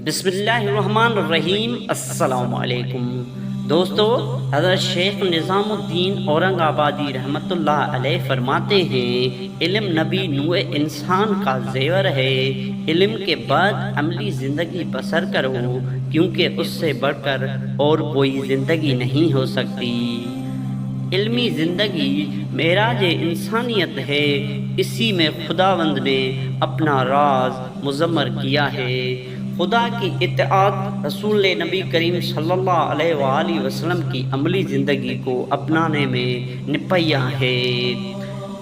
بسم اللہ الرحمن الرحیم۔ السلام علیکم دوستو، حضرت شیخ نظام الدین اورنگ آبادی رحمۃ اللہ علیہ فرماتے ہیں، علم نبی نوع انسان کا زیور ہے۔ علم کے بعد عملی زندگی بسر کرو، کیونکہ اس سے بڑھ کر اور کوئی زندگی نہیں ہو سکتی۔ علمی زندگی معراج انسانیت ہے، اسی میں خداوند نے اپنا راز مضمر کیا ہے۔ خدا کی اطاعت، رسول نبی کریم صلی اللہ علیہ وآلہ وسلم کی عملی زندگی کو اپنانے میں نپیا ہے۔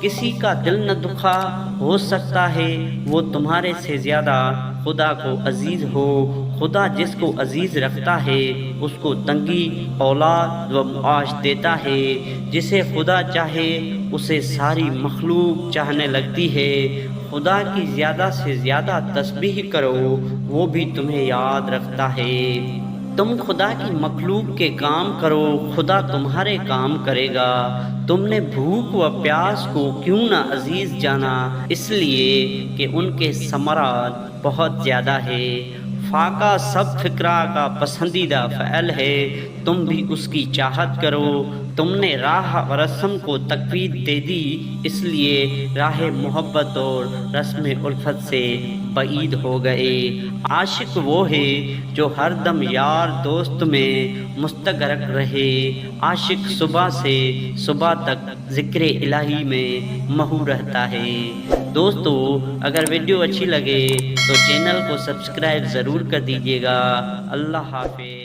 کسی کا دل نہ دکھا، ہو سکتا ہے وہ تمہارے سے زیادہ خدا کو عزیز ہو۔ خدا جس کو عزیز رکھتا ہے اس کو تنگی، اولاد و معاش دیتا ہے۔ جسے خدا چاہے اسے ساری مخلوق چاہنے لگتی ہے۔ خدا کی زیادہ سے زیادہ تسبیح کرو، وہ بھی تمہیں یاد رکھتا ہے۔ تم خدا کی مخلوق کے کام کرو، خدا تمہارے کام کرے گا۔ تم نے بھوک و پیاس کو کیوں نہ عزیز جانا؟ اس لیے کہ ان کے ثمرات بہت زیادہ ہے۔ فاقہ سب فقراء کا پسندیدہ فعل ہے، تم بھی اس کی چاہت کرو۔ تم نے راہ و رسم کو تقویت دے دی، اس لیے راہ محبت اور رسم الفت سے بعید ہو گئے۔ عاشق وہ ہے جو ہر دم یار دوست میں مستغرق رہے۔ عاشق صبح سے صبح تک ذکر الہی میں محو رہتا ہے۔ دوستو، اگر ویڈیو اچھی لگے تو چینل کو سبسکرائب ضرور کر دیجیے گا۔ اللہ حافظ۔